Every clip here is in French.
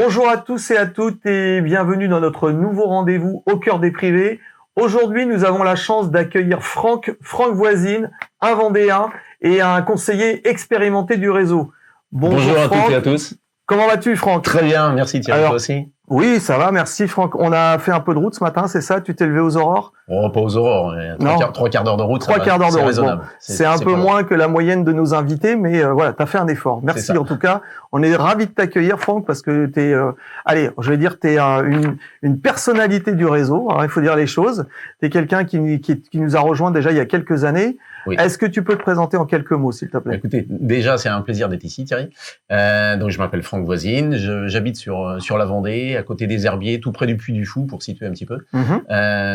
Bonjour à tous et à toutes et bienvenue dans notre nouveau rendez-vous au cœur des privés. Aujourd'hui, nous avons la chance d'accueillir Franck Voisine, un Vendéen et un conseiller expérimenté du réseau. Bonjour à Franck. toutes et à tous. Comment vas-tu, Franck? Très bien, merci Thierry, toi aussi? Oui, ça va, merci Franck. On a fait un peu de route ce matin, c'est ça? Tu t'es levé aux aurores? Oh, pas aux aurores, trois quarts d'heure de route, trois quarts d'heure de route. raisonnable. Bon, c'est un peu moins que la moyenne de nos invités, mais voilà, tu as fait un effort. Merci en tout cas. On est ravis de t'accueillir, Franck, parce que tu es, une personnalité du réseau. Alors, il faut dire les choses. Tu es quelqu'un qui nous a rejoint déjà il y a quelques années. Oui. Est-ce que tu peux te présenter en quelques mots, s'il te plaît? Écoutez, déjà, c'est un plaisir d'être ici, Thierry. Donc, je m'appelle Franck Voisine. J'habite sur la Vendée, à côté des Herbiers, tout près du Puy du Fou, pour situer un petit peu.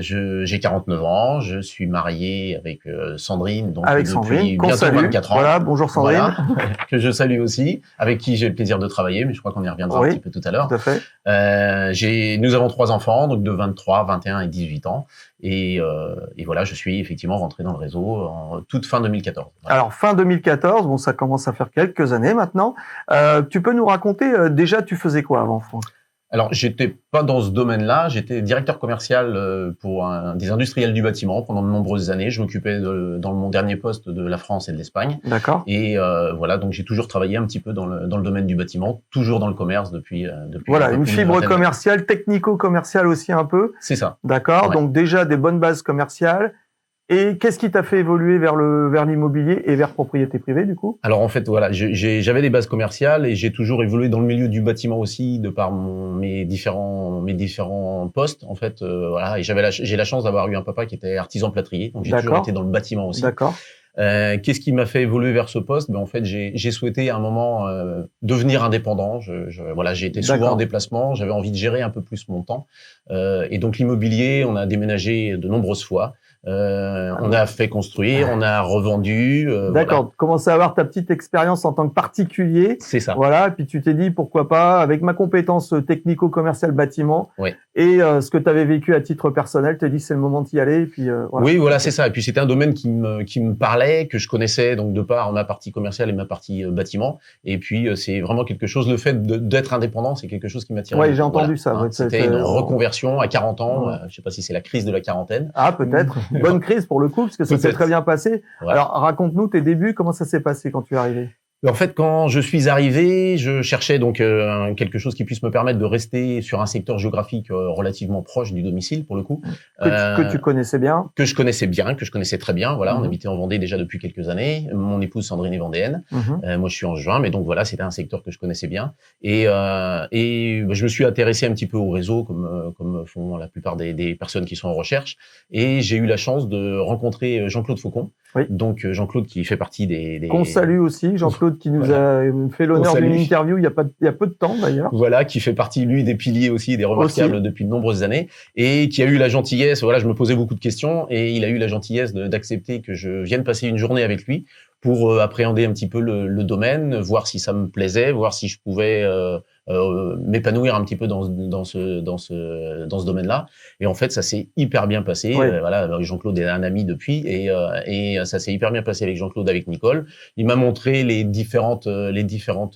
J'ai 49 ans. Je suis marié avec Sandrine, donc depuis bientôt 24 ans. Voilà, bonjour Sandrine. Voilà, que je salue aussi, avec qui j'ai le plaisir de travailler, mais je crois qu'on y reviendra un petit peu tout à l'heure. Tout à fait. Nous avons 3 enfants, donc de 23, 21 et 18 ans. Et voilà, je suis effectivement rentré dans le réseau en toute fin 2014. Voilà. Alors, fin 2014, bon, ça commence à faire quelques années maintenant. Tu peux nous raconter, déjà, tu faisais quoi avant, Franck? Alors, j'étais pas dans ce domaine-là. J'étais directeur commercial pour des industriels du bâtiment pendant de nombreuses années. Je m'occupais dans mon dernier poste de la France et de l'Espagne. D'accord. Et voilà, donc j'ai toujours travaillé un petit peu dans le domaine du bâtiment, toujours dans le commerce depuis. Voilà, une fibre commerciale, technico-commerciale aussi un peu. C'est ça. D'accord. Ouais. Donc déjà des bonnes bases commerciales. Et qu'est-ce qui t'a fait évoluer vers l'immobilier et vers propriété privée, du coup? Alors, en fait, voilà, j'avais des bases commerciales et j'ai toujours évolué dans le milieu du bâtiment aussi, de par mes différents postes, en fait, voilà. Et j'ai la chance d'avoir eu un papa qui était artisan plâtrier, donc j'ai toujours été dans le bâtiment aussi. D'accord. Qu'est-ce qui m'a fait évoluer vers ce poste? Ben, en fait, j'ai souhaité à un moment devenir indépendant. Voilà, j'ai été souvent en déplacement, j'avais envie de gérer un peu plus mon temps. Et donc, l'immobilier, on a déménagé de nombreuses fois. On a fait construire, on a revendu. D'accord. Voilà. Commencer à avoir ta petite expérience en tant que particulier. C'est ça. Voilà. Et puis tu t'es dit pourquoi pas, avec ma compétence technico-commerciale bâtiment et ce que tu avais vécu à titre personnel, tu t'es dit c'est le moment d'y aller. Et puis voilà. Oui, voilà, c'est ça. Et puis c'était un domaine qui me parlait, que je connaissais donc de par ma partie commerciale et ma partie bâtiment. Et puis c'est vraiment quelque chose. Le fait d'être indépendant, c'est quelque chose qui m'attirait. Oui, j'ai entendu ça. Hein, c'était une reconversion à 40 ans. Je sais pas si c'est la crise de la quarantaine. Ah, peut-être. Bonne crise pour le coup, parce que ça s'est très bien passé. Ouais. Alors, raconte-nous tes débuts, comment ça s'est passé quand tu es arrivé? En fait, quand je suis arrivé, je cherchais donc quelque chose qui puisse me permettre de rester sur un secteur géographique relativement proche du domicile, pour le coup. Que tu connaissais bien? Que je connaissais bien, que je connaissais très bien. Voilà, on habitait en Vendée déjà depuis quelques années. Mon épouse Sandrine est vendéenne. Moi, je suis en juin, mais donc voilà, c'était un secteur que je connaissais bien. Et je me suis intéressé un petit peu au réseau, comme font la plupart des personnes qui sont en recherche. Et j'ai eu la chance de rencontrer Jean-Claude Faucon. Oui. Donc Jean-Claude qui fait partie des... Qu'on salue aussi, Jean-Claude qui nous a fait l'honneur d'une interview il y a peu de temps d'ailleurs. Voilà, qui fait partie lui des piliers aussi, des remarquables depuis de nombreuses années, et qui a eu la gentillesse, voilà, je me posais beaucoup de questions, et il a eu la gentillesse d'accepter que je vienne passer une journée avec lui pour appréhender un petit peu le domaine, voir si ça me plaisait, voir si je pouvais m'épanouir un petit peu dans ce domaine-là. Et en fait, ça s'est hyper bien passé. Voilà, Jean-Claude est un ami depuis, et ça s'est hyper bien passé avec Jean-Claude, avec Nicole. Il m'a montré les différentes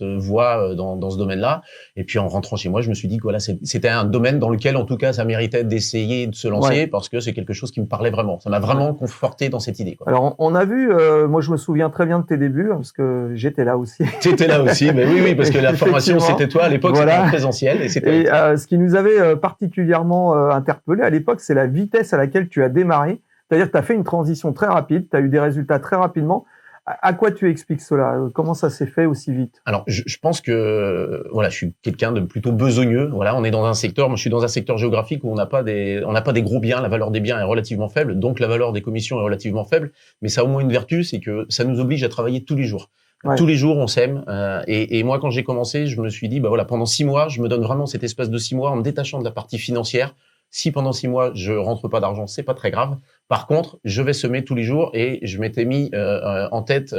voies dans ce domaine-là. Et puis en rentrant chez moi, je me suis dit que voilà, c'était un domaine dans lequel, en tout cas, ça méritait d'essayer de se lancer parce que c'est quelque chose qui me parlait vraiment. Ça m'a vraiment conforté dans cette idée, quoi. Alors, on a vu, moi je me souviens très bien de tes débuts parce que j'étais là aussi. T'étais là aussi, mais oui, parce que la formation c'était toi à l'époque, c'était en présentiel. Et ce qui nous avait particulièrement interpellé à l'époque, c'est la vitesse à laquelle tu as démarré. C'est-à-dire que tu as fait une transition très rapide, tu as eu des résultats très rapidement. À quoi tu expliques cela? Comment ça s'est fait aussi vite? Alors, je pense que voilà, je suis quelqu'un de plutôt besogneux. Voilà, on est dans un secteur, moi je suis dans un secteur géographique où on n'a pas des gros biens, la valeur des biens est relativement faible, donc la valeur des commissions est relativement faible. Mais ça a au moins une vertu, c'est que ça nous oblige à travailler tous les jours. Tous les jours, on s'aime. Et moi, quand j'ai commencé, je me suis dit, bah voilà, pendant 6 mois, je me donne vraiment cet espace de 6 mois en me détachant de la partie financière. Si pendant 6 mois, je rentre pas d'argent, c'est pas très grave. Par contre, je vais semer tous les jours et je m'étais mis en tête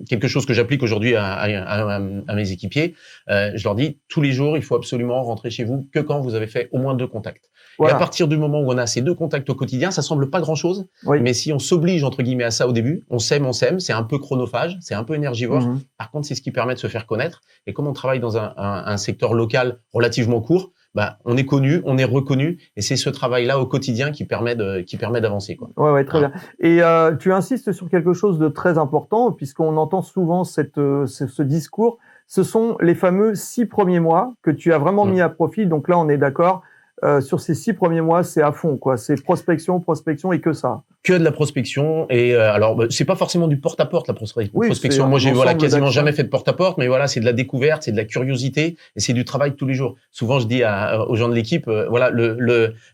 quelque chose que j'applique aujourd'hui à mes équipiers. Je leur dis, tous les jours, il faut absolument rentrer chez vous que quand vous avez fait au moins 2 contacts. Voilà. Et à partir du moment où on a ces deux contacts au quotidien, ça semble pas grand-chose, Oui. mais si on s'oblige entre guillemets à ça au début, on s'aime, c'est un peu chronophage, c'est un peu énergivore. Mhm. Par contre, c'est ce qui permet de se faire connaître. Et comme on travaille dans un secteur local relativement court, on est connu, on est reconnu, et c'est ce travail-là au quotidien qui permet d'avancer, quoi. Ouais, très bien. Et tu insistes sur quelque chose de très important, puisqu'on entend souvent ce discours. Ce sont les fameux 6 premiers mois que tu as vraiment mis à profit. Donc là, on est d'accord. Sur ces 6 premiers mois, c'est à fond, quoi. C'est prospection et que ça. Que de la prospection. Et alors, c'est pas forcément du porte-à-porte, la prospection. Moi, j'ai quasiment jamais fait de porte-à-porte, mais voilà, c'est de la découverte, c'est de la curiosité, et c'est du travail de tous les jours. Souvent, je dis aux gens de l'équipe, voilà,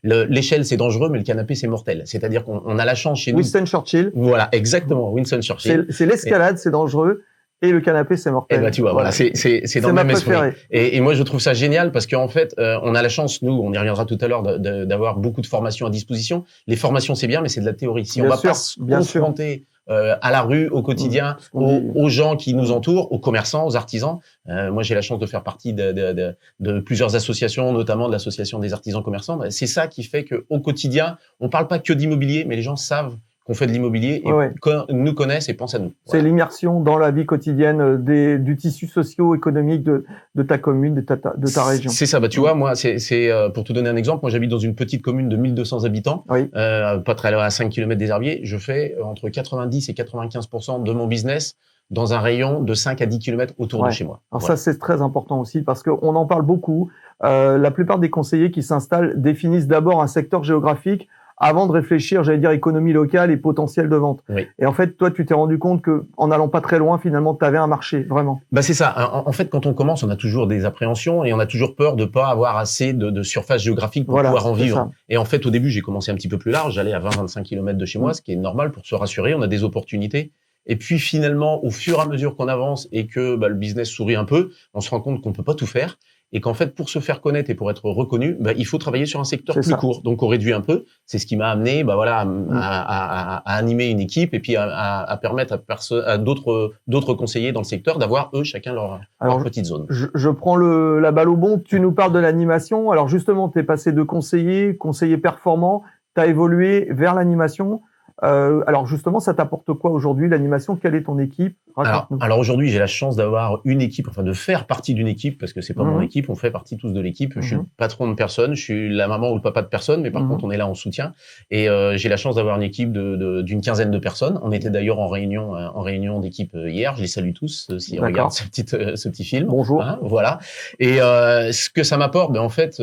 l'échelle c'est dangereux, mais le canapé c'est mortel. C'est-à-dire qu'on a la chance chez nous. Winston Churchill. Voilà, exactement, Winston Churchill. C'est l'escalade, c'est dangereux. Et le canapé, c'est mortel. Et tu vois, voilà, c'est dans le même esprit. Et moi, je trouve ça génial parce qu'en fait, on a la chance, nous, on y reviendra tout à l'heure, d'avoir beaucoup de formations à disposition. Les formations, c'est bien, mais c'est de la théorie. Si on va pas se confronter à la rue, au quotidien, aux gens qui nous entourent, aux commerçants, aux artisans. Moi, j'ai la chance de faire partie de plusieurs associations, notamment de l'association des artisans commerçants. C'est ça qui fait qu'au quotidien, on parle pas que d'immobilier, mais les gens savent qu'on fait de l'immobilier et nous connaissent et pensent à nous. C'est l'immersion dans la vie quotidienne du tissu socio-économique de ta commune, de ta région. C'est ça. Tu vois, moi, c'est pour te donner un exemple, moi j'habite dans une petite commune de 1200 habitants, pas très loin, à 5 km des Herbiers. Je fais entre 90 et 95% de mon business dans un rayon de 5 à 10 km autour de chez moi. Alors ça, c'est très important aussi parce qu'on en parle beaucoup. La plupart des conseillers qui s'installent définissent d'abord un secteur géographique avant de réfléchir, j'allais dire, économie locale et potentiel de vente. Oui. Et en fait, toi, tu t'es rendu compte que, en allant pas très loin, finalement, tu avais un marché, vraiment. C'est ça. En fait, quand on commence, on a toujours des appréhensions et on a toujours peur de pas avoir assez de surface géographique pour pouvoir en vivre. Ça. Et en fait, au début, j'ai commencé un petit peu plus large. J'allais à 20-25 km de chez moi, ce qui est normal pour se rassurer. On a des opportunités. Et puis, finalement, au fur et à mesure qu'on avance et que le business sourit un peu, on se rend compte qu'on peut pas tout faire. Et qu'en fait, pour se faire connaître et pour être reconnu, il faut travailler sur un secteur plus court. Donc, on réduit un peu. C'est ce qui m'a amené, à animer une équipe et puis à permettre à d'autres conseillers dans le secteur d'avoir, eux, chacun leur petite zone. Je prends la balle au bon. Tu nous parles de l'animation. Alors, justement, tu es passé de conseiller performant. Tu as évolué vers l'animation. Alors justement, ça t'apporte quoi aujourd'hui l'animation? Quelle est ton équipe? Alors aujourd'hui, j'ai la chance d'avoir une équipe, enfin de faire partie d'une équipe, parce que c'est pas mon équipe, on fait partie tous de l'équipe. Je suis le patron de personne, je suis la maman ou le papa de personne, mais par contre on est là en soutien. Et j'ai la chance d'avoir une équipe d'une quinzaine de personnes. On était d'ailleurs en réunion d'équipe hier. Je les salue tous si on regarde ce petit film. Bonjour. Voilà. Et ce que ça m'apporte, en fait,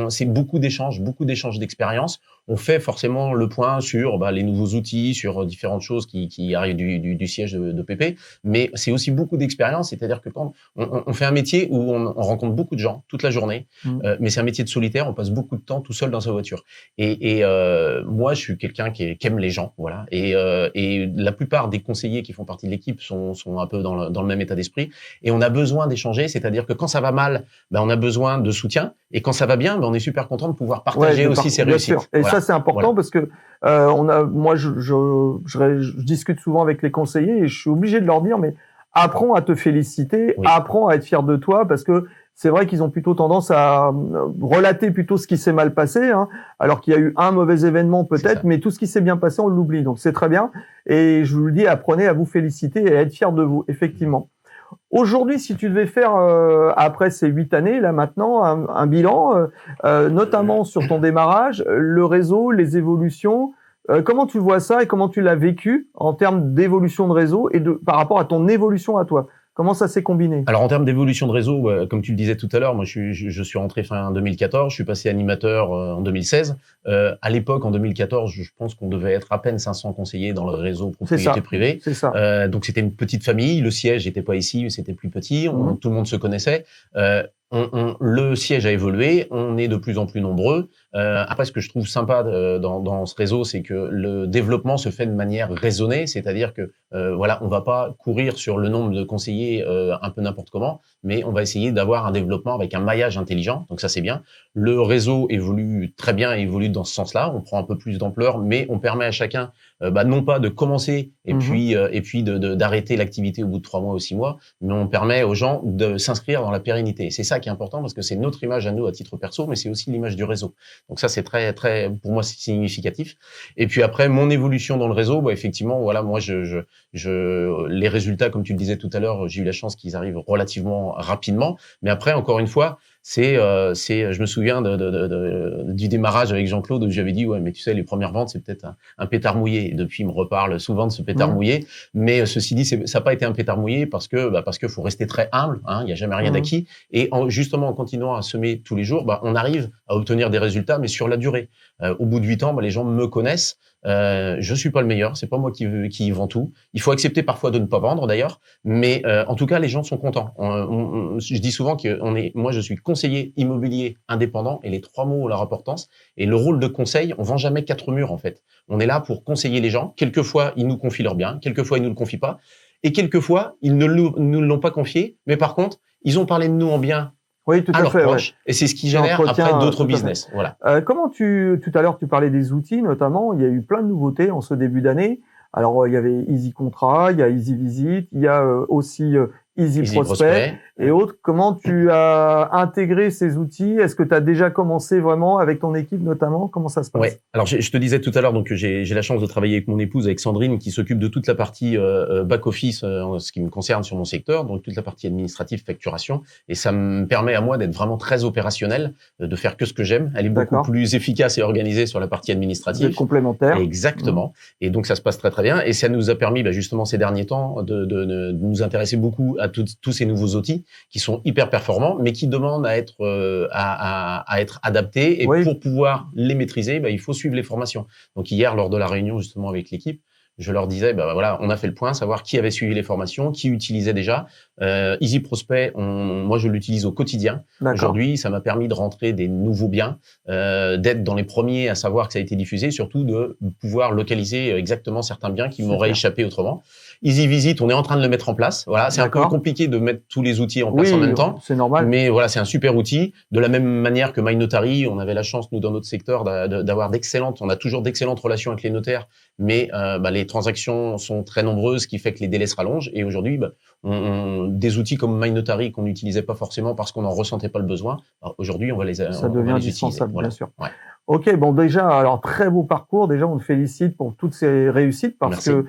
c'est beaucoup d'échanges d'expériences. On fait forcément le point sur les nouveaux outils, sur différentes choses qui arrivent du siège de PP, mais c'est aussi beaucoup d'expérience, c'est-à-dire que quand on fait un métier où on rencontre beaucoup de gens toute la journée, mais c'est un métier de solitaire, on passe beaucoup de temps tout seul dans sa voiture. Et moi, je suis quelqu'un qui aime les gens, voilà. Et la plupart des conseillers qui font partie de l'équipe sont un peu dans le même état d'esprit, et on a besoin d'échanger, c'est-à-dire que quand ça va mal, on a besoin de soutien, et quand ça va bien, on est super content de pouvoir partager aussi ses réussites. Et ça, c'est important parce que moi, je discute souvent avec les conseillers et je suis obligé de leur dire, mais apprends à te féliciter, apprends à être fier de toi, parce que c'est vrai qu'ils ont plutôt tendance à relater plutôt ce qui s'est mal passé, alors qu'il y a eu un mauvais événement peut-être, mais tout ce qui s'est bien passé, on l'oublie. Donc c'est très bien. Et je vous le dis, apprenez à vous féliciter et à être fier de vous, effectivement. Aujourd'hui, si tu devais faire, après ces 8 années, là maintenant, un bilan, notamment sur ton démarrage, le réseau, les évolutions, comment tu vois ça et comment tu l'as vécu en termes d'évolution de réseau et par rapport à ton évolution à toi? Comment ça s'est combiné? Alors en termes d'évolution de réseau, comme tu le disais tout à l'heure, moi je suis rentré fin 2014, je suis passé animateur en 2016. À l'époque, en 2014, je pense qu'on devait être à peine 500 conseillers dans le réseau propriété privée. C'est ça. Donc c'était une petite famille, le siège n'était pas ici, c'était plus petit, tout le monde se connaissait. Le siège a évolué, on est de plus en plus nombreux. Après, ce que je trouve sympa dans ce réseau, c'est que le développement se fait de manière raisonnée, c'est-à-dire que on va pas courir sur le nombre de conseillers un peu n'importe comment, mais on va essayer d'avoir un développement avec un maillage intelligent. Donc ça, c'est bien. Le réseau évolue très bien, évolue dans ce sens-là. On prend un peu plus d'ampleur, mais on permet à chacun non pas de commencer et puis d'arrêter l'activité au bout de 3 mois ou 6 mois, mais on permet aux gens de s'inscrire dans la pérennité. C'est ça qui est important parce que c'est notre image à nous à titre perso, mais c'est aussi l'image du réseau. Donc ça, c'est très, très, pour moi, c'est significatif. Et puis après, mon évolution dans le réseau, effectivement, voilà, moi, les résultats, comme tu le disais tout à l'heure, j'ai eu la chance qu'ils arrivent relativement rapidement. Mais après, encore une fois, je me souviens du démarrage avec Jean-Claude où j'avais dit, ouais, mais tu sais, les premières ventes, c'est peut-être un pétard mouillé. Et depuis, il me reparle souvent de ce pétard mouillé. Mais ceci dit, ça n'a pas été un pétard mouillé parce que faut rester très humble, hein, il n'y a jamais rien d'acquis. Et justement, en continuant à semer tous les jours, on arrive à obtenir des résultats, mais sur la durée. Au bout de 8 ans, les gens me connaissent. Je suis pas le meilleur, c'est pas moi qui vend tout. Il faut accepter parfois de ne pas vendre d'ailleurs, mais en tout cas les gens sont contents. Je dis souvent moi je suis conseiller immobilier indépendant et les 3 mots ont leur importance. Et le rôle de conseil, on vend jamais 4 murs en fait. On est là pour conseiller les gens. Quelquefois ils nous confient leurs biens, quelquefois ils nous le confient pas, et quelquefois ils ne nous l'ont pas confié, mais par contre ils ont parlé de nous en bien. Oui, tout à fait. Proches, et c'est ce qui génère après d'autres business. Voilà. Comment tout à l'heure, tu parlais des outils, notamment, il y a eu plein de nouveautés en ce début d'année. Alors, il y avait Easy Contrat, il y a Easy Visit, il y a aussi Easy Prospect et autres. Comment tu as intégré ces outils? Est-ce que tu as déjà commencé vraiment avec ton équipe notamment? Comment ça se passe? Ouais. Alors je te disais tout à l'heure donc j'ai la chance de travailler avec mon épouse, avec Sandrine, qui s'occupe de toute la partie back office en ce qui me concerne sur mon secteur, donc toute la partie administrative, facturation, et ça me permet à moi d'être vraiment très opérationnel, de faire que ce que j'aime. Elle est beaucoup plus efficace et organisée sur la partie administrative. Complémentaire. Exactement. Et donc ça se passe très très bien, et ça nous a permis justement ces derniers temps de nous intéresser beaucoup à tous ces nouveaux outils qui sont hyper performants, mais qui demandent à être adaptés. Et pour pouvoir les maîtriser, il faut suivre les formations. Donc hier, lors de la réunion justement avec l'équipe, je leur disais, voilà, on a fait le point, savoir qui avait suivi les formations, qui utilisait déjà. Easy Prospect, moi je l'utilise au quotidien. Aujourd'hui, ça m'a permis de rentrer des nouveaux biens, d'être dans les premiers à savoir que ça a été diffusé, surtout de pouvoir localiser exactement certains biens qui m'auraient échappé autrement. Easy Visit, on est en train de le mettre en place. Voilà, c'est un peu compliqué de mettre tous les outils en place en même temps. C'est normal. Mais voilà, c'est un super outil. De la même manière que MyNotary, on avait la chance, nous, dans notre secteur, d'avoir on a toujours d'excellentes relations avec les notaires, mais les transactions sont très nombreuses, ce qui fait que les délais se rallongent. Et aujourd'hui, des outils comme MyNotary qu'on n'utilisait pas forcément parce qu'on n'en ressentait pas le besoin, aujourd'hui, on va les utiliser. Ça devient indispensable, bien sûr. Ouais. Ok, bon déjà, alors très beau parcours. Déjà, on te félicite pour toutes ces réussites parce que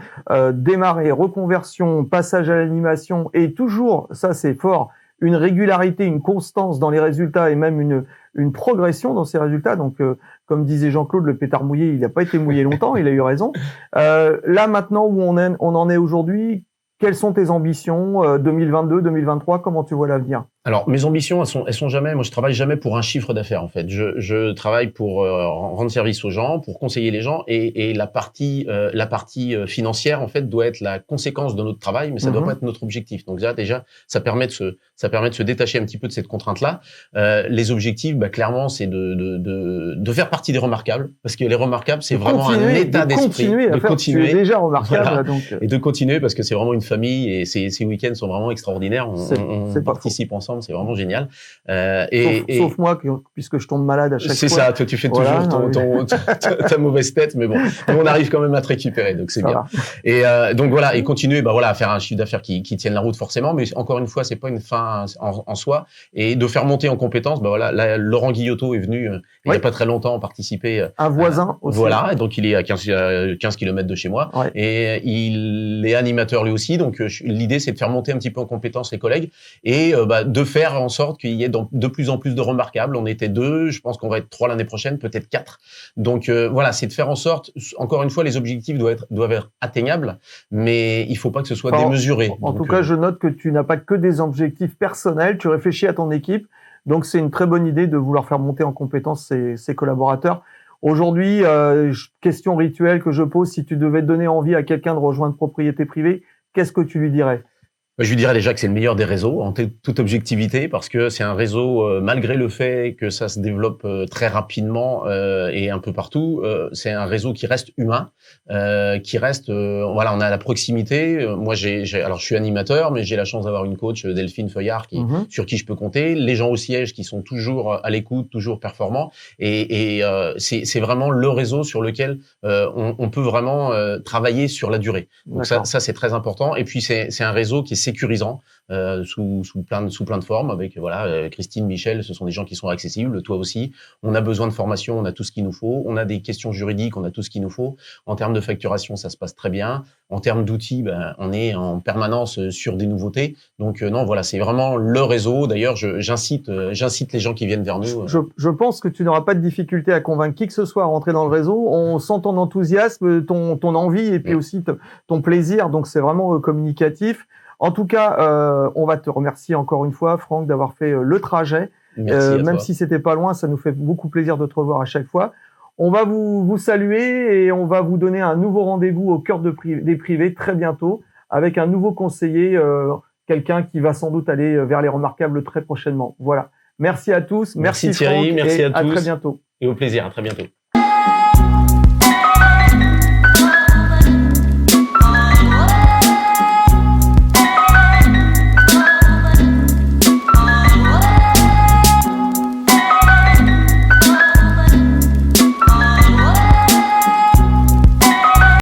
démarrer, reconversion, passage à l'animation et toujours, ça c'est fort, une régularité, une constance dans les résultats et même une progression dans ces résultats. Donc, comme disait Jean-Claude, le pétard mouillé, il n'a pas été mouillé longtemps, il a eu raison. Là maintenant où on en est aujourd'hui, quelles sont tes ambitions 2022, 2023? Comment tu vois l'avenir? Alors, mes ambitions, elles sont jamais, moi je travaille jamais pour un chiffre d'affaires en fait. Je travaille pour rendre service aux gens, pour conseiller les gens, et la partie financière en fait doit être la conséquence de notre travail, mais ça doit pas être notre objectif. Donc là déjà, ça permet de se détacher un petit peu de cette contrainte-là. Les objectifs, clairement, c'est de faire partie des remarquables, parce que les remarquables, c'est vraiment un état d'esprit. De continuer. Tu es déjà remarquable, voilà. Donc. Et de continuer parce que c'est vraiment une famille et ces week-ends sont vraiment extraordinaires. On participe ensemble. C'est vraiment génial. Sauf moi, puisque je tombe malade à chaque fois. C'est ça, toi tu fais toujours ta mauvaise tête, mais bon, on arrive quand même à te récupérer, donc c'est bien. Et donc voilà, et continuer, à faire un chiffre d'affaires qui tienne la route forcément, mais encore une fois, c'est pas une fin en soi, et de faire monter en compétences. Là, Laurent Guillotot est venu il y a pas très longtemps participer. Un voisin aussi. Voilà, et donc il est à 15 km de chez moi, et il est animateur lui aussi. Donc l'idée, c'est de faire monter un petit peu en compétences les collègues et de faire en sorte qu'il y ait de plus en plus de remarquables. On était 2, je pense qu'on va être 3 l'année prochaine, peut-être 4. Donc voilà, c'est de faire en sorte, encore une fois, les objectifs doivent être atteignables, mais il faut pas que ce soit démesuré. En tout cas, je note que tu n'as pas que des objectifs personnels, tu réfléchis à ton équipe, donc c'est une très bonne idée de vouloir faire monter en compétence ses collaborateurs. Aujourd'hui, question rituelle que je pose, si tu devais donner envie à quelqu'un de rejoindre Propriété Privée, qu'est-ce que tu lui dirais? Je lui dirais déjà que c'est le meilleur des réseaux, en toute objectivité, parce que c'est un réseau, malgré le fait que ça se développe très rapidement et un peu partout, c'est un réseau qui reste humain, qui reste, on a la proximité. Moi, alors je suis animateur, mais j'ai la chance d'avoir une coach, Delphine Feuillard, sur qui je peux compter. Les gens au siège qui sont toujours à l'écoute, toujours performants, et c'est vraiment le réseau sur lequel on peut vraiment travailler sur la durée. Donc ça c'est très important. Et puis c'est un réseau qui est sécurisant sous plein de formes. Avec voilà, Christine, Michel, ce sont des gens qui sont accessibles. Toi aussi. On a besoin de formation, on a tout ce qu'il nous faut. On a des questions juridiques, on a tout ce qu'il nous faut. En termes de facturation, ça se passe très bien. En termes d'outils, on est en permanence sur des nouveautés. Donc non, voilà, c'est vraiment le réseau. D'ailleurs, j'incite les gens qui viennent vers nous. Je pense que tu n'auras pas de difficulté à convaincre qui que ce soit à rentrer dans le réseau. On sent ton enthousiasme, ton envie et puis aussi ton plaisir. Donc c'est vraiment communicatif. En tout cas, on va te remercier encore une fois, Franck, d'avoir fait le trajet. Même si c'était pas loin, ça nous fait beaucoup plaisir de te revoir à chaque fois. On va vous saluer et on va vous donner un nouveau rendez-vous au cœur des privés très bientôt avec un nouveau conseiller, quelqu'un qui va sans doute aller vers les remarquables très prochainement. Voilà. Merci à tous. Merci Thierry, Franck, merci à tous. À très bientôt. Et au plaisir, à très bientôt.